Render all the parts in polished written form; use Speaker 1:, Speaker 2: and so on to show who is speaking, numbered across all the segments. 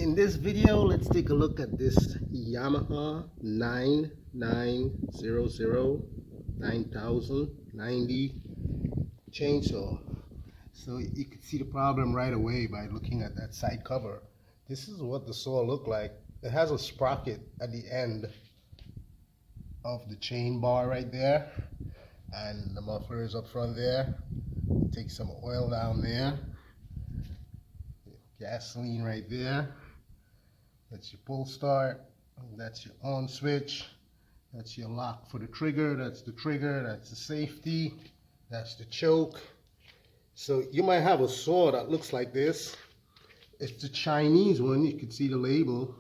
Speaker 1: In this video, let's take a look at this Yamaha 9090 chainsaw. So you can see the problem right away by looking at that side cover. This is what the saw looked like. It has a sprocket at the end of the chain bar right there, and the muffler is up front there. Take some oil down there, gasoline right there. That's your pull start, that's your on switch, that's your lock for the trigger, that's the trigger, that's the safety, that's the choke. So you might have a saw that looks like this. It's the Chinese one, you can see the label.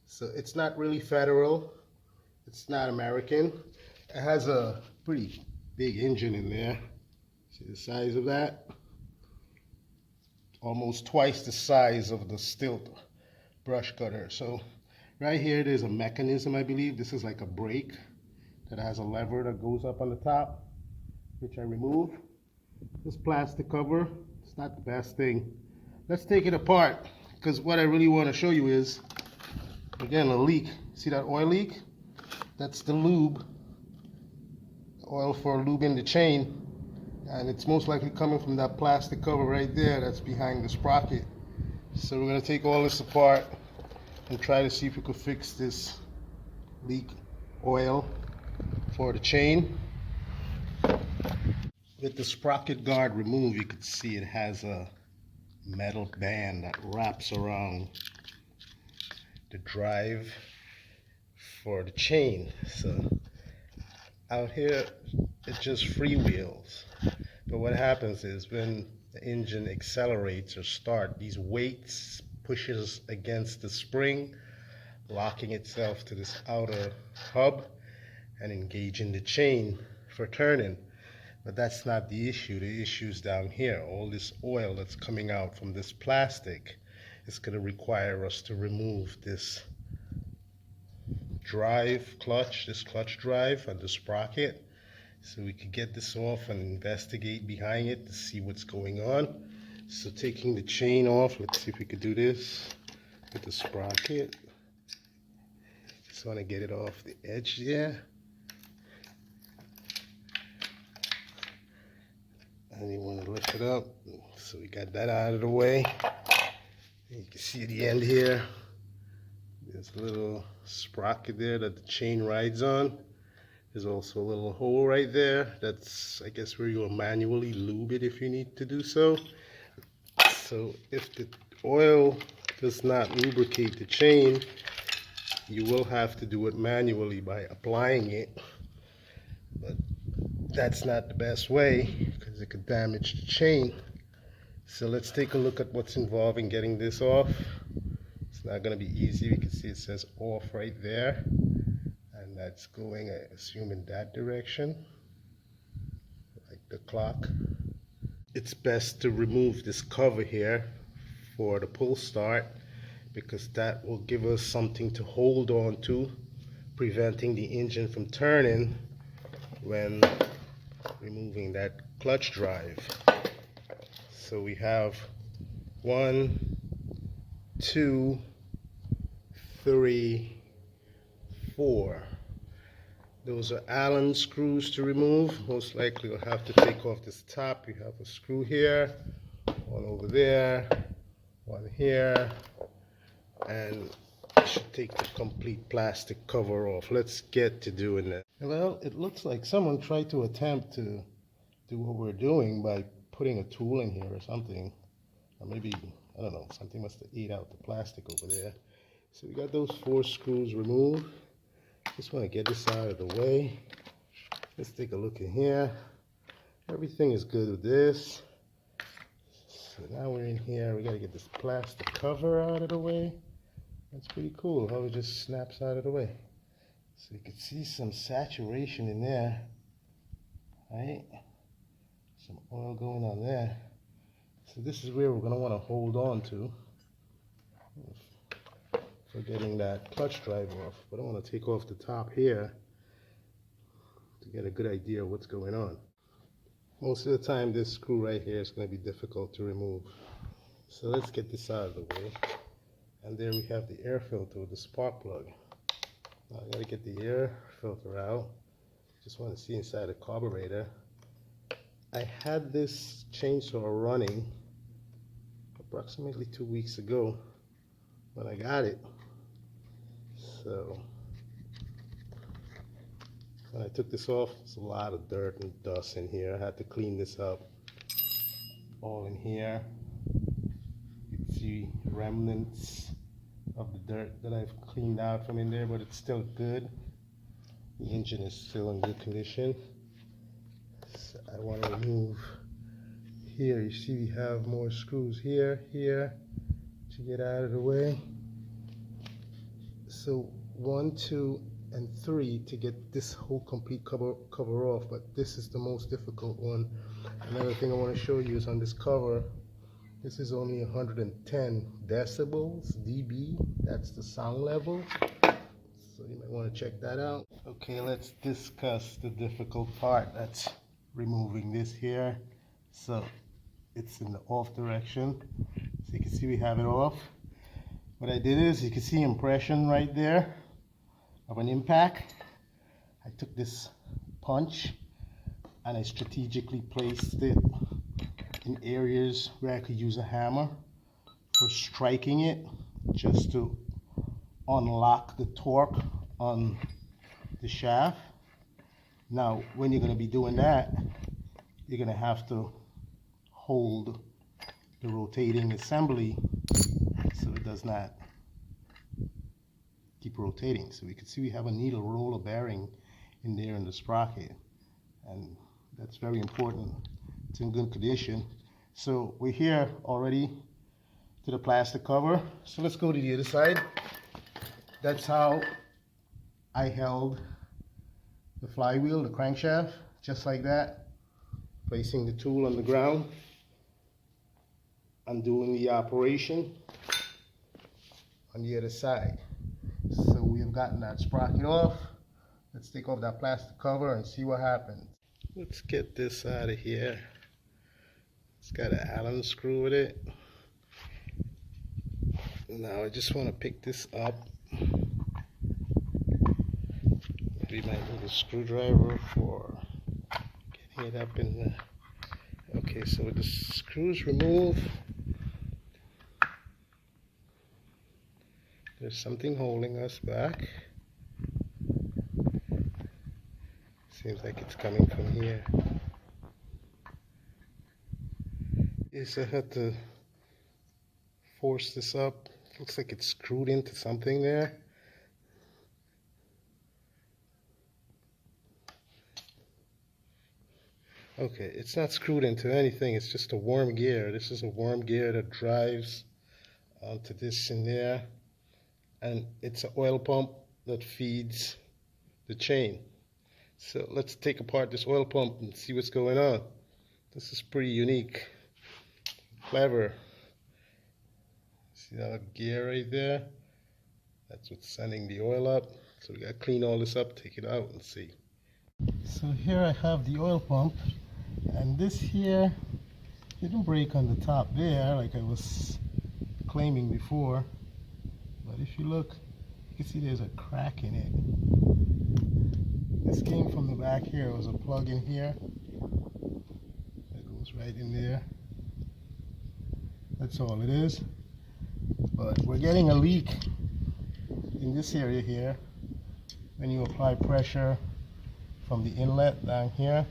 Speaker 1: So it's not really federal, it's not American. It has a pretty big engine in there. See the size of that? Almost twice the size of the Stilt brush cutter. So right here there's a mechanism, I believe. This is like a brake that has a lever that goes up on the top, which I remove. This plastic cover, it's not the best thing. Let's take it apart, because what I really want to show you is, again, a leak. See that oil leak? That's the lube, oil for lubing the chain, and it's most likely coming from that plastic cover right there that's behind the sprocket. So we're going to take all this apart and try to see if we could fix this leak oil for the chain. With the sprocket guard removed, you can see it has a metal band that wraps around the drive for the chain. So out here it just freewheels, but what happens is when the engine accelerates or starts, these weights pushes against the spring, locking itself to this outer hub and engaging the chain for turning. But that's not the issue. The issue is down here. All this oil that's coming out from this plastic is going to require us to remove this drive clutch, this clutch drive and the sprocket, so we could get this off and investigate behind it to see what's going on. So taking the chain off, let's see if we could do this with the sprocket. Just want to get it off the edge there. And you want to lift it up. So we got that out of the way. And you can see the end here. There's a little sprocket there that the chain rides on. There's also a little hole right there. That's, I guess, where you'll manually lube it if you need to do so. So if the oil does not lubricate the chain, you will have to do it manually by applying it. But that's not the best way, because it could damage the chain. So let's take a look at what's involved in getting this off. It's not going to be easy. You can see it says off right there. And that's going, I assume, in that direction, like the clock. It's best to remove this cover here for the pull start, because that will give us something to hold on to, preventing the engine from turning when removing that clutch drive. So we have 1, 2, 3, 4. Those are Allen screws to remove. Most likely you'll have to take off this top. You have a screw here, one over there, one here, and you should take the complete plastic cover off. Let's get to doing that. Well, it looks like someone tried to attempt to do what we're doing by putting a tool in here or something. Or maybe, I don't know, something must have ate out the plastic over there. So we got those 4 screws removed. Just want to get this out of the way. Let's take a look in here. Everything is good with this. So now we're in here. We got to get this plastic cover out of the way. That's pretty cool how it just snaps out of the way. So you can see some saturation in there, right? Some oil going on there. So this is where we're going to want to hold on to for getting that clutch drive off. But I want to take off the top here to get a good idea of what's going on. Most of the time this screw right here is going to be difficult to remove. So let's get this out of the way. And there we have the air filter with the spark plug. Now I gotta get the air filter out. Just want to see inside the carburetor. I had this chainsaw running approximately 2 weeks ago when I got it. So when I took this off, there's a lot of dirt and dust in here. I had to clean this up. All in here. You can see remnants of the dirt that I've cleaned out from in there, but it's still good. The engine is still in good condition. So I want to remove here. You see we have more screws here to get out of the way. So 1, 2, and 3 to get this whole complete cover off, but this is the most difficult one. Another thing I want to show you is on this cover, this is only 110 decibels, dB, that's the sound level. So you might want to check that out. Okay, let's discuss the difficult part. That's removing this here. So it's in the off direction. So you can see we have it off. What I did is, you can see impression right there of an impact. I took this punch and I strategically placed it in areas where I could use a hammer for striking it, just to unlock the torque on the shaft. Now when you're going to be doing that, you're going to have to hold the rotating assembly so it does not keep rotating. So we can see we have a needle roller bearing in there in the sprocket, and that's very important. It's in good condition. So we're here already to the plastic cover. So let's go to the other side. That's how I held the flywheel, the crankshaft, just like that. Placing the tool on the ground, undoing the operation on the other side. So we have gotten that sprocket off. Let's take off that plastic cover and see what happens. Let's get this out of here. It's got an Allen screw with it. Now I just want to pick this up. We might need a screwdriver for getting it up in the... Okay, so with the screws removed, there's something holding us back. Seems like it's coming from here. Yes, I had to force this up. Looks like it's screwed into something there. Okay, it's not screwed into anything, it's just a worm gear. This is a worm gear that drives onto this in there, and it's an oil pump that feeds the chain. So let's take apart this oil pump and see what's going on. This is pretty unique, clever. See that gear right there? That's what's sending the oil up. So we gotta clean all this up, take it out and see. So here I have the oil pump, and this here didn't break on the top there like I was claiming before, but if you look, you can see there's a crack in it. This came from the back here. It was a plug in here that goes right in there. That's all it is. But we're getting a leak in this area here when you apply pressure from the inlet down here.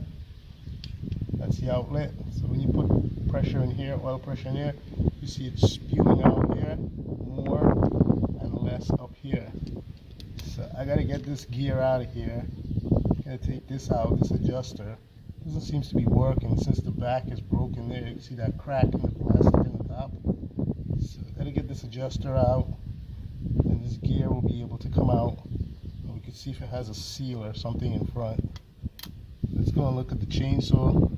Speaker 1: That's the outlet. So when you put pressure in here, oil pressure in here, you see it spewing out here more and less up here. So I gotta get this gear out of here. Gotta take this out, this adjuster. Doesn't seem to be working since the back is broken there. You can see that crack in the plastic in the top. So I gotta get this adjuster out, and this gear will be able to come out. And we can see if it has a seal or something in front. Let's go and look at the chainsaw.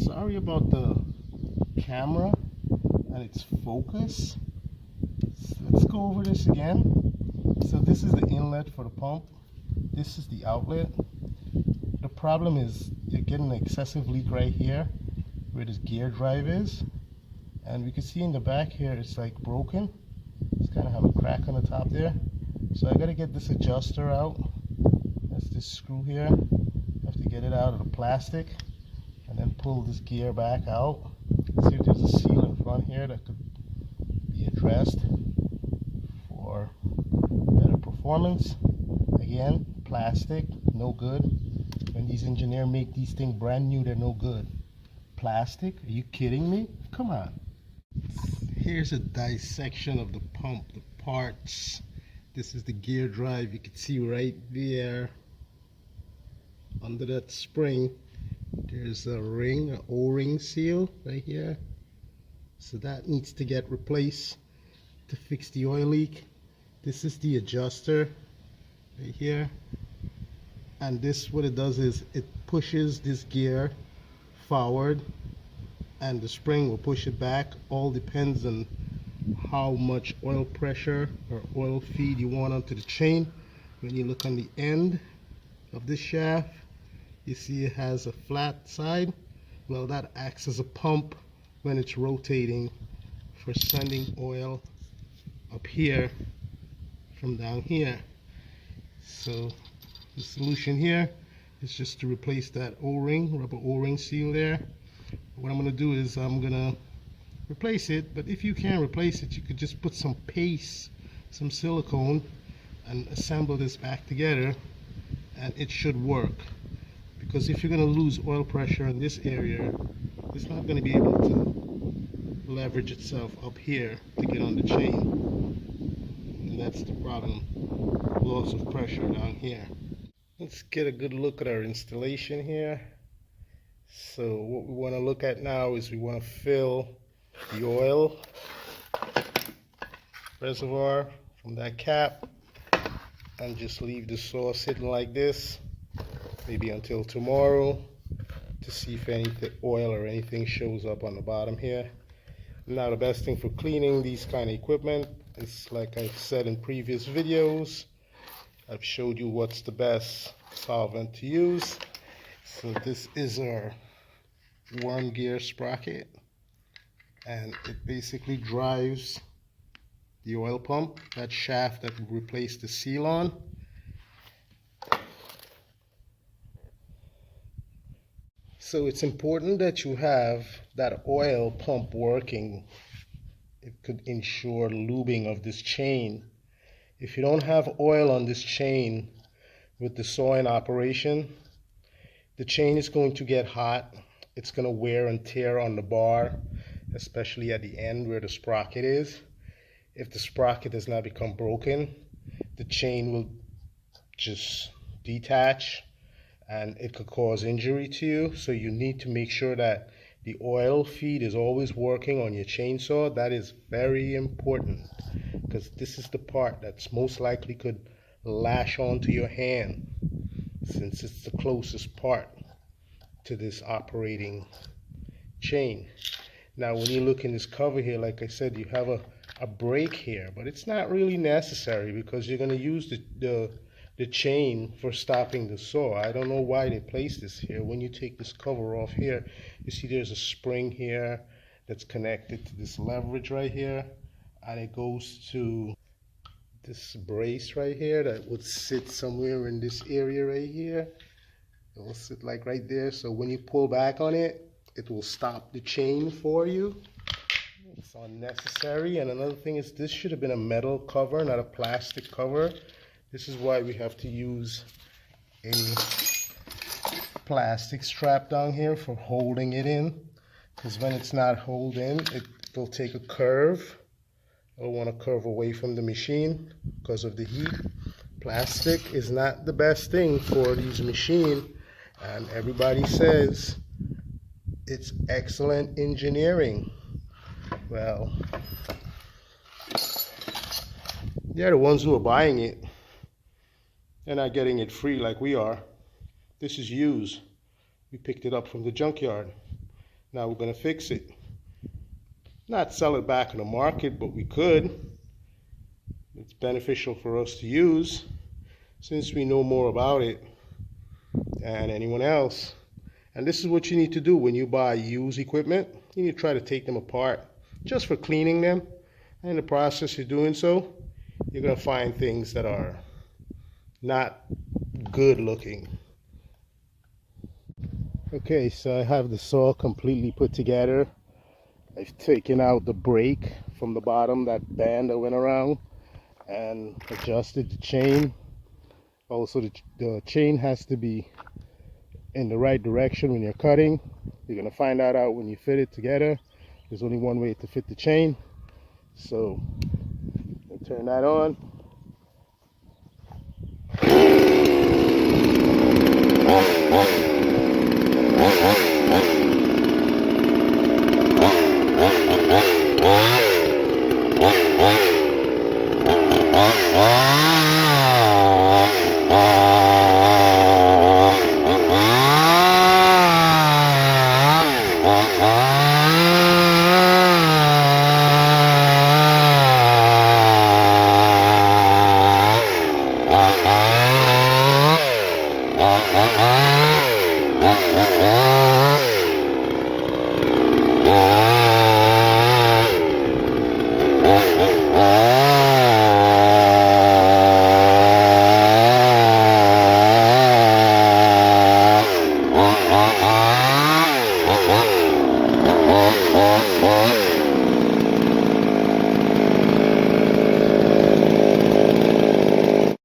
Speaker 1: Sorry about the camera and its focus. So let's go over this again. So this is the inlet for the pump. This is the outlet. The problem is you're getting an excessive leak right here where this gear drive is, and we can see in the back here it's like broken. It's kind crack on the top there. So I gotta get this adjuster out. That's this screw here. I have to get it out of the plastic and then pull this gear back out. See if there's a seal in front here that could be addressed for better performance. Again, plastic, no good. When these engineers make these things brand new, they're no good. Plastic? Are you kidding me? Come on. Here's a dissection of the pump, the parts. This is the gear drive. You can see right there under that spring there's a ring, an O-ring seal right here. So that needs to get replaced to fix the oil leak. This is the adjuster right here, and this, what it does is it pushes this gear forward and the spring will push it back. All depends on how much oil pressure or oil feed you want onto the chain. When you look on the end of this shaft, you see it has a flat side. Well, that acts as a pump when it's rotating for sending oil up here from down here. So the solution here is just to replace that O-ring, rubber O-ring seal there. What I'm going to do is I'm going to replace it, but if you can't replace it, you could just put some paste, some silicone, and assemble this back together, and it should work. Because if you're going to lose oil pressure in this area, it's not going to be able to leverage itself up here to get on the chain, and that's the problem. Loss of pressure down here. Let's get a good look at our installation here. So what we want to look at now is we want to fill the oil reservoir from that cap and just leave the sauce sitting like this, maybe until tomorrow, to see if any oil or anything shows up on the bottom here. Now, the best thing for cleaning these kind of equipment is, like I've said in previous videos, I've showed you what's the best solvent to use. So this is our worm gear sprocket, and it basically drives the oil pump, that shaft that we replaced the seal on. So it's important that you have that oil pump working. It could ensure lubing of this chain. If you don't have oil on this chain with the saw in operation, the chain is going to get hot. It's going to wear and tear on the bar, especially at the end where the sprocket is. If the sprocket does not become broken, the chain will just detach and it could cause injury to you. So you need to make sure that the oil feed is always working on your chainsaw. That is very important, because this is the part that's most likely could lash onto your hand, since it's the closest part to this operating chain. Now when you look in this cover here, like I said, you have a brake here, but it's not really necessary because you're going to use the chain for stopping the saw. I don't know why they placed this here. When you take this cover off here, you see there's a spring here that's connected to this leverage right here, and it goes to this brace right here that would sit somewhere in this area right here. It will sit like right there, so when you pull back on it, it will stop the chain for you. It's unnecessary. And another thing is, this should have been a metal cover, not a plastic cover. This is why we have to use a plastic strap down here for holding it in, because when it's not holding, it will take a curve. It'll want to curve away from the machine because of the heat. Plastic is not the best thing for these machines, and everybody says it's excellent engineering. Well, they're the ones who are buying it. They're not getting it free like we are. This is used. We picked it up from the junkyard. Now we're going to fix it. Not sell it back in the market, but we could. It's beneficial for us to use since we know more about it than anyone else. And this is what you need to do when you buy used equipment. You need to try to take them apart just for cleaning them. And in the process of doing so, you're gonna find things that are not good looking. Okay, so I have the saw completely put together. I've taken out the brake from the bottom, that band that went around, and adjusted the chain. Also, the chain has to be in the right direction when you're cutting. You're gonna find that out when you fit it together. There's only one way to fit the chain. So I'll turn that on.